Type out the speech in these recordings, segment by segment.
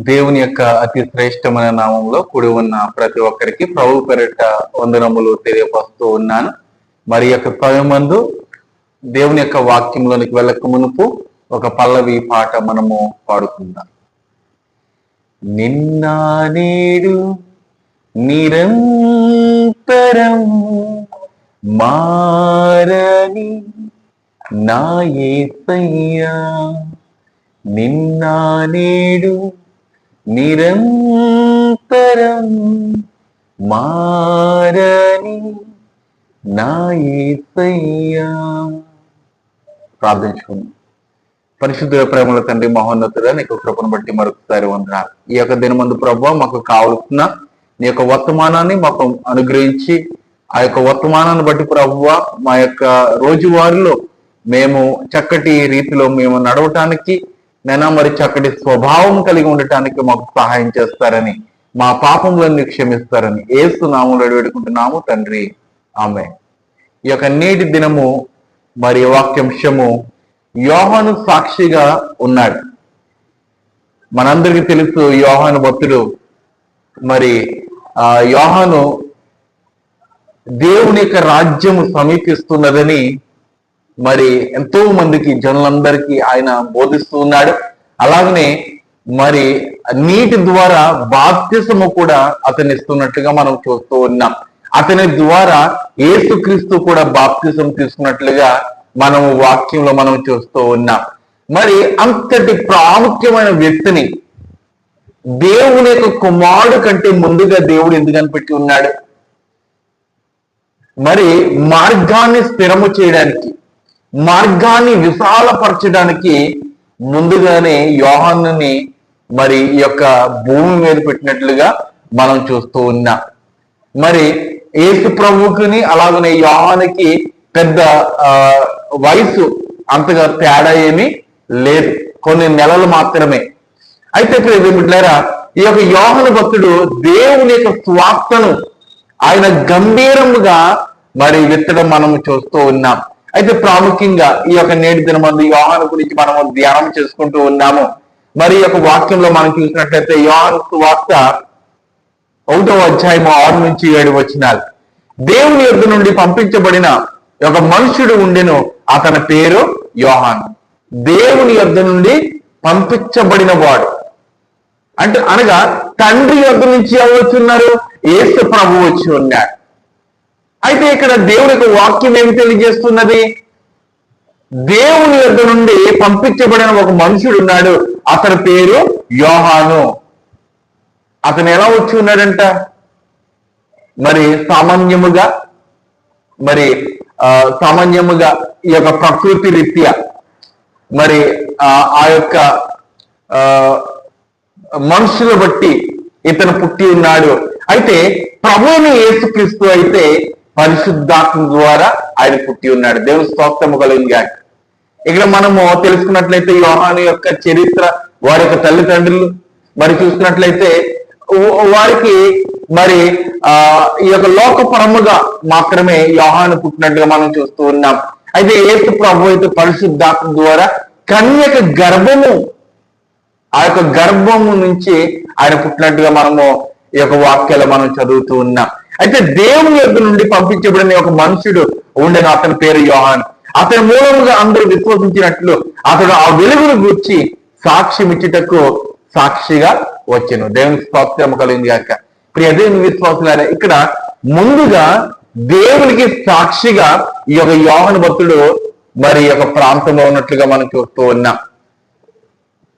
దేవుని యొక్క అతి శ్రేష్టమైన నామంలో కూడి ఉన్న ప్రతి ఒక్కరికి ప్రభు పేరిట వందనములు తెలియపరుస్తూ ఉన్నాను. మరి యొక్క సమయమందు దేవుని యొక్క వాక్యంలోనికి వెళ్ళక మునుపు ఒక పల్లవి పాట మనము పాడుకుందాం. నిన్న నేడు నిరంతరం మారని నా యేసయ్యా, నిన్న నేడు నిరంతరం మారని నా యేసయ్యా. ప్రార్థించుకుందాం. పరిశుద్ధ ప్రేమల తండ్రి, మహోన్నతుడా, నీకు కృపను బట్టి మరొకసారి వందనాలు. ఈ యొక్క దినమందు ప్రభువా, మాకు కావలసిన నీ యొక్క వర్తమానాన్ని మాకు అనుగ్రహించి, ఆ యొక్క వర్తమానాన్ని బట్టి ప్రభువా మా యొక్క రోజువారీలో మేము చక్కటి రీతిలో మేము నడవటానికి, నైనా మరి చక్కటి స్వభావం కలిగి ఉండటానికి మాకు సహాయం చేస్తారని, మా పాపములన్నీ క్షమిస్తారని యేసు నామములో వేడుకుంటున్నాము తండ్రి, ఆమేన్. ఈ యొక్క నేటి దినము మరి వాక్యాంశము యోహాను సాక్షిగా ఉన్నాడు. మనందరికీ తెలుసు యోహాను భక్తుడు. మరి యోహాను దేవుని యొక్క రాజ్యము సమీపిస్తున్నదని మరి ఎంతో మందికి జనులందరికీ ఆయన బోధిస్తూ ఉన్నాడు. అలాగనే మరి నీటి ద్వారా బాప్తిసము కూడా అతన్ని ఇస్తున్నట్టుగా మనం చూస్తూ ఉన్నాం. అతని ద్వారా యేసుక్రీస్తు కూడా బాప్తిసం తీసుకున్నట్లుగా మనము వాక్యంలో మనం చూస్తూ ఉన్నాం. మరి అంతటి ప్రాముఖ్యమైన వ్యక్తిని దేవుని యొక్క కుమారుడు కంటే ముందుగా దేవుడు ఎందుకు కనిపెట్టి ఉన్నాడు? మరి మార్గాన్ని స్థిరము చేయడానికి, మార్గాన్ని విశాలపరచడానికి ముందుగానే యోహానుని మరి ఈ యొక్క భూమి మీద పెట్టినట్లుగా మనం చూస్తూ ఉన్నాం. మరి యేసు ప్రభువుకుని అలాగనే యోహానుకి పెద్ద వయసు అంతగా తేడా ఏమీ లేదు, కొన్ని నెలలు మాత్రమే. అయితే ప్రియమిత్రులారా, ఈ యొక్క యోహాను భక్తుడు దేవుని యొక్క స్వార్థను ఆయన గంభీరముగా మరి విత్తడం మనము చూస్తూ ఉన్నాం. అయితే ప్రాముఖ్యంగా ఈ యొక్క నేటి దినమందు యోహాను గురించి మనము ధ్యానం చేసుకుంటూ ఉన్నాము. మరి ఈ యొక్క వాక్యంలో మనం చూసినట్లయితే యోహాను సువార్త 1వ అధ్యాయం 6 నుంచి 7 వచనాలు. దేవుని యొద్ద నుండి పంపించబడిన ఒక మనుషుడు ఉండెను, అతని పేరు యోహాను. దేవుని యొద్ద నుండి పంపించబడిన వాడు అంటే అనగా తండ్రి యొద్ద నుంచి ఎవరు వచ్చున్నారు? యేసు ప్రభు వచ్చి ఉన్నాడు. అయితే ఇక్కడ దేవుని యొక్క వాక్యం ఏమి తెలియజేస్తున్నది? దేవుని యొద్ద నుండి పంపించబడిన ఒక మనుషుడు ఉన్నాడు, అతని పేరు యోహాను. అతను ఎలా వచ్చి ఉన్నాడంట? మరి సామాన్యముగా ఈ యొక్క ప్రకృతి రీత్యా మరి ఆ యొక్క మనుషులు బట్టి ఇతను పుట్టి ఉన్నాడు. అయితే ప్రభువుని యేసుక్రీస్తు అయితే పరిశుద్ధాత్మ ద్వారా ఆయన పుట్టి ఉన్నాడు. దేవుని స్తోత్రము కలుగుగాక. ఇక్కడ మనము తెలుసుకున్నట్లయితే యోహాను యొక్క చరిత్ర, వారి యొక్క తల్లిదండ్రులు మరి చూసుకున్నట్లయితే వారికి మరి ఈ యొక్క లోకపరముగా మాత్రమే యోహాను పుట్టినట్టుగా మనం చూస్తూ ఉన్నాం. అయితే యేసు ప్రభు అయితే పరిశుద్ధాత్మ ద్వారా కన్యక గర్భము, ఆ యొక్క గర్భము నుంచి ఆయన పుట్టినట్టుగా మనము ఈ యొక్క వాక్యాలు మనం చదువుతూ ఉన్నాం. అయితే దేవుని యొద్ద నుండి పంపించబడిన ఒక మనుషుడు ఉండేను, అతని పేరు యోహాను. అతని మూలముగా అందరూ విశ్వసించినట్లు అతడు ఆ వెలుగును గూర్చి సాక్ష్యం ఇచ్చుటకు సాక్షిగా వచ్చెను. దేవుని స్తోత్రం కలిగింది కాక. ప్రియ దేవుని విశ్వాసులారా, ఇక్కడ ముందుగా దేవునికి సాక్షిగా ఈ యొక్క యోహాను భక్తుడు మరి ఈ యొక్క ప్రాంతంలో ఉన్నట్లుగా మనం చూస్తూ ఉన్నాం.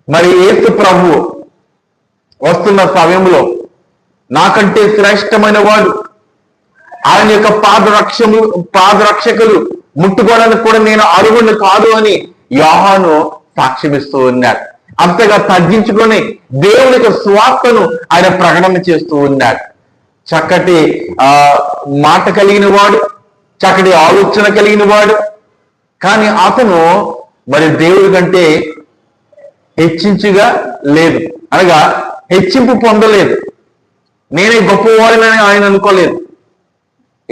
మరి యేసు ప్రభు వస్తున్న సమయంలో నాకంటే శ్రేష్టమైన వాడు, ఆయన యొక్క పాదరక్షకులు ముట్టుకోవడానికి కూడా నేను అర్హుడిని కాదు అని యోహాను సాక్ష్యమిస్తూ ఉన్నాడు. అంతగా తగ్గించుకొని దేవుని యొక్క స్వార్థను ఆయన ప్రకటన చేస్తూ ఉన్నాడు. చక్కటి మాట కలిగిన వాడు, చక్కటి ఆలోచన కలిగిన వాడు. కానీ అతను మరి దేవుడి కంటే హెచ్చించుగా లేదు, అనగా హెచ్చింపు పొందలేదు. నేనే గొప్పవాడినని ఆయన అనుకోలేదు.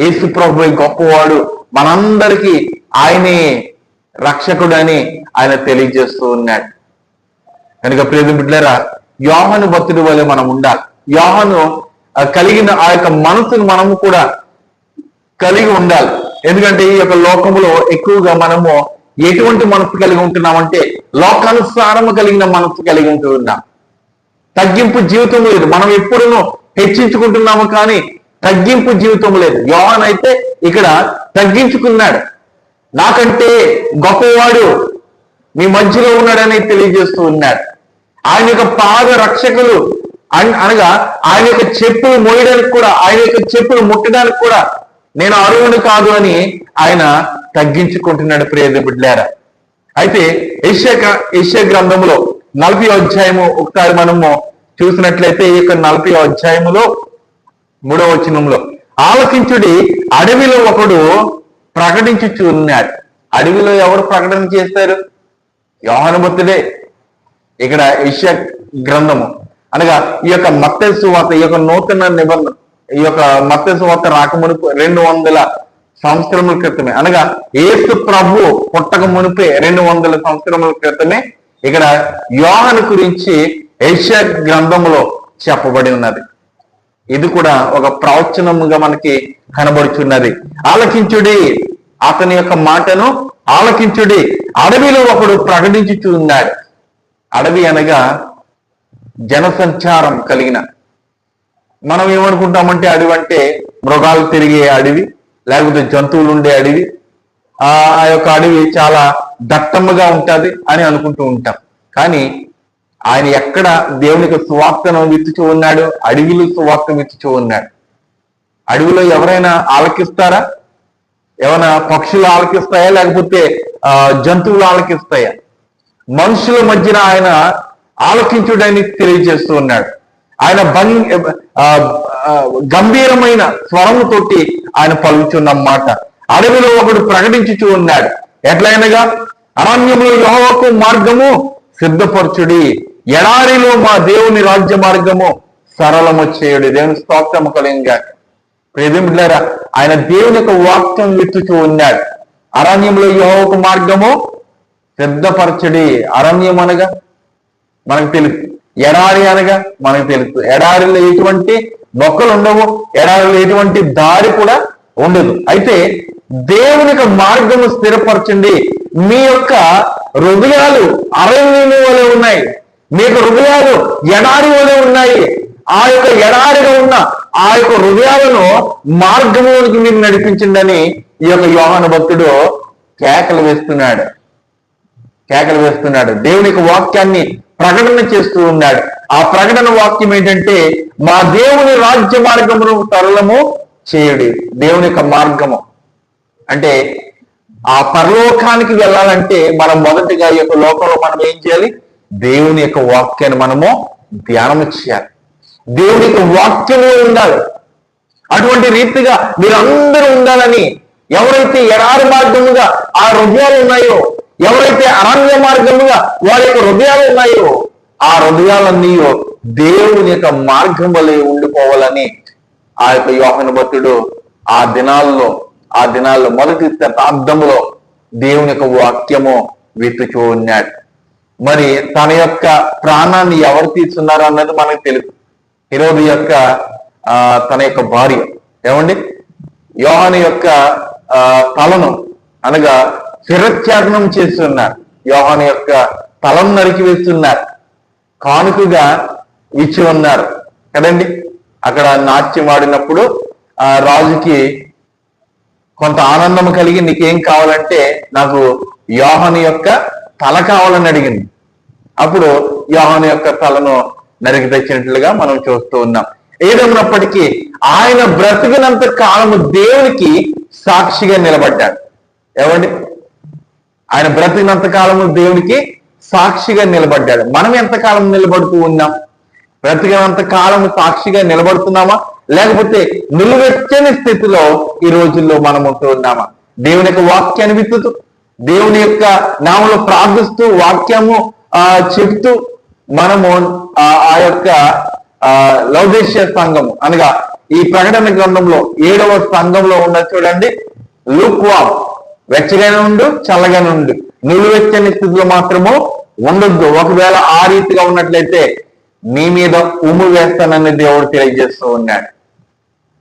యేసు ప్రభు గొప్పవాడు, మనందరికీ ఆయనే రక్షకుడు అని ఆయన తెలియజేస్తూ ఉన్నాడు. కనుక ప్రియ బిడ్డలారా, యోహాను భక్తుడి వలె మనం ఉండాలి. యోహాను కలిగిన ఆ యొక్క మనసును మనము కూడా కలిగి ఉండాలి. ఎందుకంటే ఈ యొక్క లోకములో ఎక్కువగా మనము ఎటువంటి మనసు కలిగి ఉంటున్నామంటే లోకానుసారము కలిగిన మనసు కలిగి ఉంటున్నాం. తగ్గింపు జీవితం లేదు. మనం ఎప్పుడునూ హెచ్చించుకుంటున్నాము కానీ తగ్గింపు జీవితం లేదు. యోహాను అయితే ఇక్కడ తగ్గించుకున్నాడు. నాకంటే గొప్పవాడు మీ మధ్యలో ఉన్నాడని తెలియజేస్తూ ఉన్నాడు. ఆయన యొక్క పాద రక్షకులు అనగా ఆయన యొక్క చెప్పులు మోయడానికి కూడా, ఆయన యొక్క చెప్పులు ముట్టడానికి కూడా నేను అర్హుని కాదు అని ఆయన తగ్గించుకుంటున్నాడు. ప్రియ బిడ్డలారా, అయితే యెషయా గ్రంథంలో 40వ అధ్యాయము ఒకసారి మనము చూసినట్లయితే ఈ యొక్క 40వ అధ్యాయములో 3వ వచనంలో, ఆలకించుడి, అడవిలో ఒకడు ప్రకటించుచు ఉన్నాడు. అడవిలో ఎవరు ప్రకటన చేస్తారు? యోహాను భక్తుడే. ఇక్కడ యెషయా గ్రంథము అనగా ఈ యొక్క మత్తయి సువార్త, ఈ యొక్క నూతన నిబంధన, ఈ యొక్క మత్తయి సువార్త రాకమునుపు 200 సంవత్సరముల క్రితమే, అనగా యేసు ప్రభు పుట్టక మునిపే 200 సంవత్సరముల క్రితమే ఇక్కడ యోహాను గురించి యెషయా గ్రంథములో చెప్పబడి ఉన్నది. ఇది కూడా ఒక ప్రవచనముగా మనకి కనబడుచున్నది. ఆలకించుడి, అతని యొక్క మాటను ఆలకించుడి, అడవిలో ఒకడు ప్రకటించుచు ఉన్నాడు. అడవి అనగా జనసంచారం కలిగిన, మనం ఏమనుకుంటామంటే అడవి అంటే మృగాలు తిరిగే అడవి, లేకపోతే జంతువులు ఉండే అడవి, ఆ యొక్క అడవి చాలా దట్టముగా ఉంటుంది అని అనుకుంటూ ఉంటాం. కానీ ఆయన ఎక్కడ దేవునికి సువార్తను విత్తుచూ ఉన్నాడు? అడవిలో సువార్త విత్తుచూ ఉన్నాడు. అడవిలో ఎవరైనా ఆలకిస్తారా? ఏమైనా పక్షులు ఆలకిస్తాయా, లేకపోతే జంతువులు ఆలకిస్తాయా? మనుషుల మధ్యన ఆయన ఆలకించుడని తెలియజేస్తూ ఉన్నాడు. ఆయన గంభీరమైన స్వరముతోటి ఆయన పలుకుచున్న మాట, అడవిలో ఒకడు ప్రకటించుచూ ఉన్నాడు. ఎట్లయినగా, అరణ్యంలో యెహోవాకు మార్గము సిద్ధపరచుడి, ఎడారిలో మా దేవుని రాజ్య మార్గము సరళము చేయుడి. దేవుని స్తోత్రము కలుగునుగాక. ప్రియమిత్రులారా, ఆయన దేవుని యొక్క వాక్యం విత్తుచూ ఉన్నాడు. అరణ్యంలో యెహోవాకు మార్గము సిద్ధపరచుడి. అరణ్యం అనగా మనకు తెలుసు, ఎడారి అనగా మనకు తెలుసు. ఎడారిలో ఎటువంటి మొక్కలు ఉండవు, ఎడారిలో ఎటువంటి దారి కూడా ఉండదు. అయితే దేవుని యొక్క మార్గము స్థిరపరచండి. మీ యొక్క హృదయాలు అరణ్యము వలె ఉన్నాయి, మీ యొక్క హృదయాలు ఎడారి వలె ఉన్నాయి. ఆ యొక్క ఎడారిగా ఉన్న ఆ యొక్క హృదయాలను మార్గమునికి మీరు నడిపించండి అని ఈ యొక్క యోహాను భక్తుడు కేకలు వేస్తున్నాడు. దేవుని యొక్క వాక్యాన్ని ప్రకటన చేస్తూ ఉన్నాడు. ఆ ప్రకటన వాక్యం ఏంటంటే, మా దేవుని రాజ్య మార్గమును సరళము చేయుడి. దేవుని యొక్క మార్గము అంటే ఆ పరలోకానికి వెళ్ళాలంటే మనం మొదటిగా ఈ యొక్క లోకంలో మనం ఏం చేయాలి? దేవుని యొక్క వాక్యాన్ని మనము ధ్యానము చేయాలి. దేవుని యొక్క వాక్యము ఉండాలి. అటువంటి రీతిగా మీరందరూ ఉండాలని, ఎవరైతే ఎడారి మార్గముగా ఆ హృదయాలు ఉన్నాయో, ఎవరైతే అరణ్య మార్గముగా వారి యొక్క హృదయాలు ఉన్నాయో, ఆ హృదయాలన్నీ దేవుని యొక్క మార్గం వలె ఉండిపోవాలని ఆ యొక్క యోహాను భక్తుడు ఆ దినాల్లో మొదటి శతాబ్దంలో దేవుని యొక్క వాక్యము విత్తుచూ ఉన్నాడు. మరి తన యొక్క ప్రాణాన్ని ఎవరు తీస్తున్నారు అన్నది మనకు తెలుసు. హెరోదు యొక్క తన యొక్క భార్య ఏమండి యోహాను యొక్క తలను అనగా శిరచ్ఛేదనం చేస్తున్నారు. యోహాను యొక్క తలను నరికి వేస్తున్నారు, కానుకగా ఇచ్చి ఉన్నారు కదండి. అక్కడ నాట్యం ఆడినప్పుడు ఆ రాజుకి కొంత ఆనందం కలిగి, నీకేం కావాలంటే నాకు యోహాను యొక్క తల కావాలని అడిగింది. అప్పుడు యోహాను యొక్క తలను నరికి తెచ్చినట్లుగా మనం చూస్తూ ఉన్నాం. ఏదైనప్పటికీ ఆయన బ్రతికినంత కాలము దేవునికి సాక్షిగా నిలబడ్డాడు. ఏమండి, ఆయన బ్రతికినంత కాలము దేవునికి సాక్షిగా నిలబడ్డాడు. మనం ఎంతకాలం నిలబడుతూ ఉన్నాం? బ్రతికినంత కాలము సాక్షిగా నిలబడుతున్నామా, లేకపోతే నిలువెచ్చని స్థితిలో ఈ రోజుల్లో మనం ఉంటూ ఉన్నామా? దేవుని యొక్క వాక్యాన్ని విత్తుతూ, దేవుని యొక్క నామములో ప్రార్థిస్తూ, వాక్యము చెప్తూ మనము ఆ యొక్క లౌదేశ్య సంఘము అనగా ఈ ప్రకటన గ్రంథంలో 7వ సంఘంలో ఉన్న చూడండి, లూక్వామ్, వెచ్చగానే ఉండు, చల్లగానే ఉండు, నిలువెచ్చని స్థితిలో మాత్రము ఉండొద్దు. ఒకవేళ ఆ రీతిగా ఉన్నట్లయితే నీ మీద ఉమ్ము వేస్తానని దేవుడు తెలియజేస్తూ ఉన్నాడు.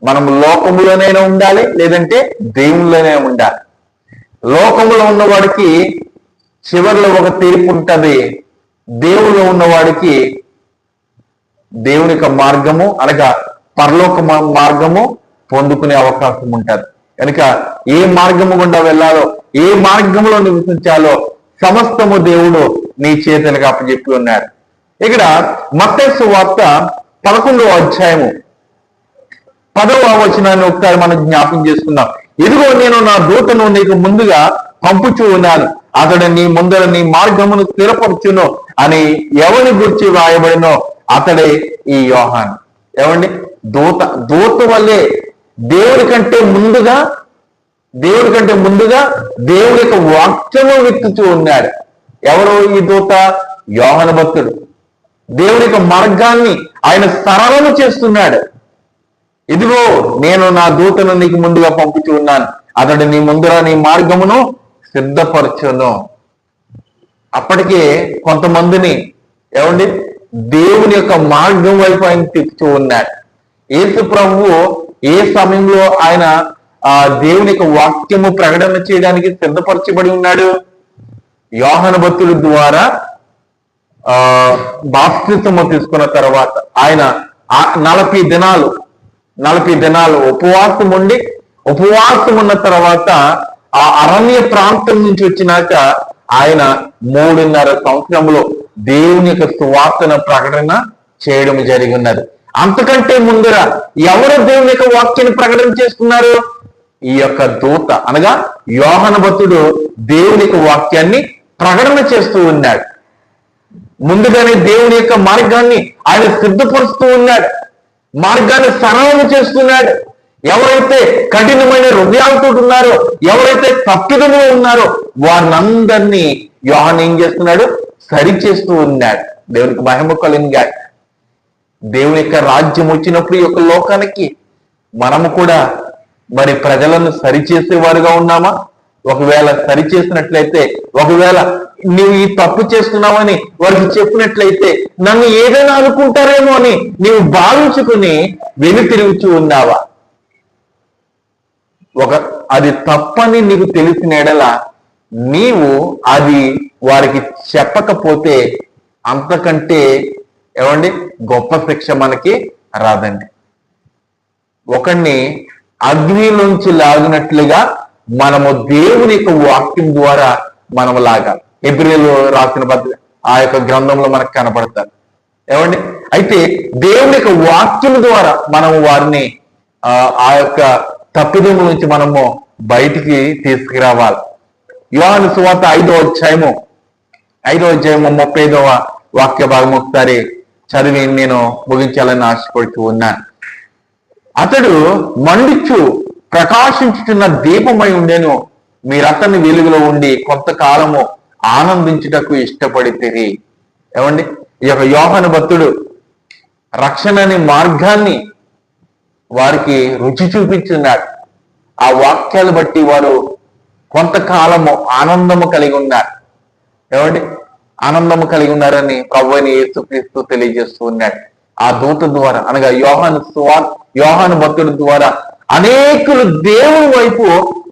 మనం లోకములోనైనా ఉండాలి, లేదంటే దేవుళ్ళలోనే ఉండాలి. లోకములో ఉన్నవాడికి చివరిలో ఒక తీర్పు ఉంటుంది. దేవుల్లో ఉన్నవాడికి దేవుని యొక్క మార్గము అనగా పరలోక మార్గము పొందుకునే అవకాశం ఉంటుంది. కనుక ఏ మార్గము గుండా వెళ్ళాలో, ఏ మార్గంలో నివసించాలో సమస్తము దేవుడు నీ చేతులకు అప్పచెప్పి ఉన్నాడు. ఇక్కడ మత్తయి సువార్త 11వ అధ్యాయము 10వ వచనాన్ని ఒకసారి మనం జ్ఞాపం చేసుకుందాం. ఇదిగో నేను నా దూతను నీకు ముందుగా పంపుచూ ఉన్నాను, అతడు నీ ముందర నీ మార్గమును స్థిరపరచును అని ఎవరిని గురించి రాయబడినో అతడే ఈ యోహాను. ఏమండి, దూత వల్లే దేవుడి కంటే ముందుగా దేవుడి యొక్క వాక్యము వెతుకుతూ ఉన్నాడు. ఎవరు ఈ దూత? యోహాను భక్తుడు. దేవుడి యొక్క మార్గాన్ని ఆయన సరళము చేస్తున్నాడు. ఇదిగో నేను నా దూతను నీకు ముందుగా పంపుతూ ఉన్నాను, అతడు నీ ముందర నీ మార్గమును సిద్ధపరచును. అప్పటికే కొంతమందిని ఏమండి దేవుని యొక్క మార్గం వైపు ఆయన తిప్పుతూ ఉన్నాడు. యేసు ప్రభువు ఏ సమయంలో ఆయన దేవుని యొక్క వాక్యము ప్రకటన చేయడానికి సిద్ధపరచబడి ఉన్నాడు? యోహాను భక్తుడి ద్వారా బాప్తిసము తీసుకున్న తర్వాత ఆయన 40 దినాలు ఉపవాసం ఉన్న తర్వాత ఆ అరణ్య ప్రాంతం నుంచి వచ్చినాక ఆయన 3.5 సంవత్సరంలో దేవుని యొక్క సువార్తన ప్రకటన చేయడం జరిగి ఉన్నది. అంతకంటే ముందర ఎవరు దేవుని యొక్క వాక్యాన్ని ప్రకటన చేస్తున్నారు? ఈ యొక్క దూత అనగా యోహాను భక్తుడు దేవుని యొక్క వాక్యాన్ని ప్రకటన చేస్తూ ఉన్నాడు. ముందుగానే దేవుని యొక్క మార్గాన్ని ఆయన సిద్ధపరుస్తూ ఉన్నాడు, మార్గాన్ని సరళం చేస్తున్నాడు. ఎవరైతే కఠినమైన హృదయాలతో ఉన్నారో, ఎవరైతే తప్పిదములో ఉన్నారో వారినందరినీ యోహాను ఏం చేస్తున్నాడు? సరి చేస్తూ ఉన్నాడు. దేవునికి మహిమ కలుగుగాక. దేవుని యొక్క రాజ్యం వచ్చినప్పుడు ఈ యొక్క లోకానికి మనము కూడా మరి ప్రజలను సరిచేసేవారుగా ఉన్నామా? ఒకవేళ సరి చేసినట్లయితే, ఒకవేళ నీవు ఈ తప్పు చేస్తున్నావని వారికి చెప్పినట్లయితే నన్ను ఏదైనా అనుకుంటారేమో అని నీవు భావించుకుని వెనుతిరుగుతూ ఉన్నావా? అది తప్పని నీకు తెలిసిన ఎడల నీవు అది వారికి చెప్పకపోతే అంతకంటే ఏమండి గొప్ప శిక్ష మనకి రాదండి. ఒకడిని అగ్నిలోంచి లాగినట్లుగా మనము దేవుని యొక్క వాక్యం ద్వారా మనము లాగాలి. హెబ్రీయులు రాసిన ఆ యొక్క గ్రంథంలో మనకు కనపడతారు. ఏమండి, అయితే దేవుని యొక్క వాక్యం ద్వారా మనము వారిని ఆ యొక్క తప్పిదం నుంచి మనము బయటికి తీసుకురావాలి. యోహాను సువార్త 5వ అధ్యాయము 35వ వాక్య భాగం ఒకసారి చదివి నేను ముగించాలని ఆశపడుతూ ఉన్నాను. అతడు మండుచు ప్రకాశించుతున్న దీపమై ఉండేను, మీరు అతని వెలుగులో ఉండి కొంతకాలము ఆనందించుటకు ఇష్టపడితిరి. ఏమండి, ఈ యొక్క యోహాను భక్తుడు రక్షణ అనే మార్గాన్ని వారికి రుచి చూపించున్నాడు. ఆ వాక్యాలు బట్టి వారు కొంతకాలము ఆనందము కలిగి ఉన్నారు. ఏమండి, ఆనందము కలిగి ఉన్నారని ప్రభువైన యేసుక్రీస్తు తెలియజేస్తూ ఉన్నాడు. ఆ దూత ద్వారా అనగా యోహాను భక్తుడి ద్వారా అనేకులు దేవుని వైపు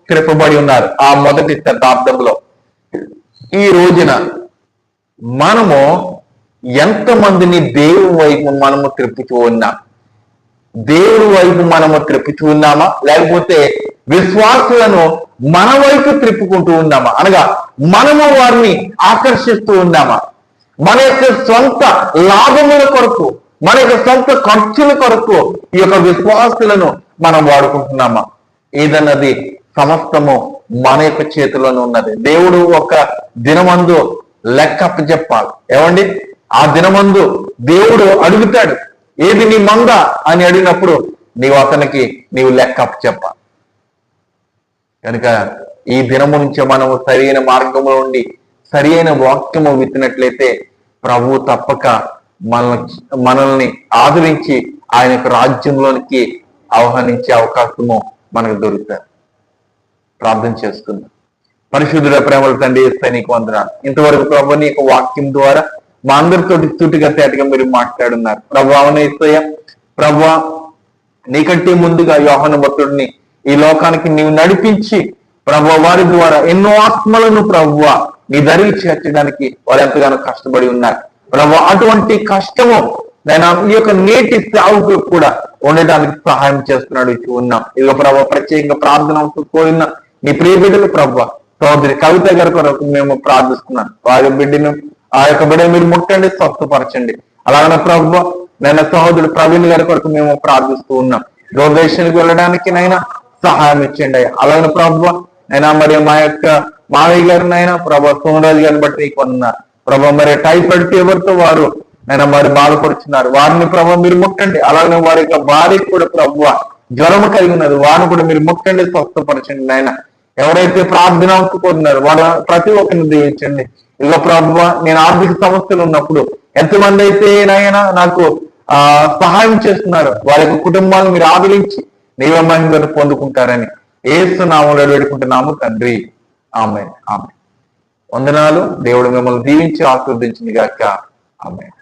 త్రిప్పబడి ఉన్నారు. ఆ మొదటి శతాబ్దంలో ఈ రోజున మనము ఎంతమందిని దేవుని వైపు మనము త్రిప్పుతూ ఉన్నాం? దేవుని వైపు మనము త్రిప్పుతూ ఉన్నామా, లేకపోతే విశ్వాసులను మన వైపు త్రిప్పుకుంటూ ఉన్నామా? అనగా మనము వారిని ఆకర్షిస్తూ ఉన్నామా? మన యొక్క సొంత లాభముల కొరకు, మన యొక్క సొంత ఖర్చుల కొరకు ఈ యొక్క విశ్వాసులను మనం వాడుకుంటున్నామా? ఏదన్నది సమస్తము మన యొక్క చేతిలోనే ఉన్నది. దేవుడు ఒక దినమందు లెక్క చెప్పాలి. ఏమండి, ఆ దినమందు దేవుడు అడుగుతాడు, ఏది నీ మంద అని అడిగినప్పుడు నీవు లెక్క చెప్పాలి. కనుక ఈ దినము నుంచి మనము సరైన మార్గంలో ఉండి సరైన వాక్యము విత్తినట్లయితే ప్రభువు తప్పక మనల్ని ఆదరించి ఆయన యొక్క రాజ్యంలోనికి ఆహ్వానించే అవకాశము మనకు దొరుకుతుంది. ప్రార్థన చేసుకుందాం. పరిశుద్ధుడ ప్రేమల తండ్రి యేసయ్య నీకు వందనాలు. ఇంతవరకు ప్రభు నీ యొక్క వాక్యం ద్వారా మా అందరితోటి సూటిగా తేటగా మీరు మాట్లాడున్నారు ప్రభు. అవును యేసయ్య, ప్రభు నీకంటే ముందుగా యోహాను భక్తుడిని ఈ లోకానికి నీవు నడిపించి ప్రభు వారి ద్వారా ఎన్నో ఆత్మలను ప్రభువ నీ దరికి చేర్చడానికి వారు ఎంతగానో కష్టపడి ఉన్నారు ప్రభు. అటువంటి కష్టము నేను ఈ యొక్క నేటి సేవకు కూడా ఉండడానికి సహాయం చేస్తున్నాడు ఉన్నాం. ఇదిగో ప్రభు ప్రత్యేకంగా ప్రార్థన కోరిన నీ ప్రియ బిడ్డలు ప్రభు సహోదరి కవిత గారి కొరకు మేము ప్రార్థిస్తున్నాను. వారి బిడ్డను ఆ యొక్క బిడ్డ మీరు ముట్టండి, స్వస్థపరచండి. అలాగే ప్రభు నేను సహోదరుడు ప్రవీణ్ గారి కొరకు మేము ప్రార్థిస్తూ ఉన్నాం. దూరదేశానికి వెళ్ళడానికి నైనా సహాయం ఇచ్చండి. అలాగే ప్రభు నైనా మరి మా యొక్క మావయ్య గారిని అయినా ప్రభు సోమరాజు గారిని బట్టి నీకు అన్నారు ప్రభు. మరి టైఫాయిడ్ ఫీవర్తో వారు నైనా మరి బాధపడుతున్నారు, వారిని ప్రభు మీరు ముట్టండి. అలాగే వారి యొక్క భార్యకు కూడా ప్రభు జ్వరం కలిగి ఉన్నది, వారిని కూడా మీరు ముట్టండి, స్వస్థపరచండి నాయన. ఎవరైతే ప్రార్థన కోరున్నారో వారు ప్రతి ఒక్కరిని దీవించండి. ఇదిగో ప్రభు నేను ఆర్థిక సమస్యలు ఉన్నప్పుడు ఎంతమంది అయితే నాయన నాకు సహాయం చేస్తున్నారు వారి యొక్క కుటుంబాలను మీరు ఆదరించి నీవే మహిమను పొందుకుంటారని యేసు నామములో వేడుకుంటున్నాము తండ్రి. ఆమేన్. ఆమేన్. వందనాలు. దేవుడు మిమ్మల్ని దీవించి ఆశీర్వదించింది గాక. ఆమేన్.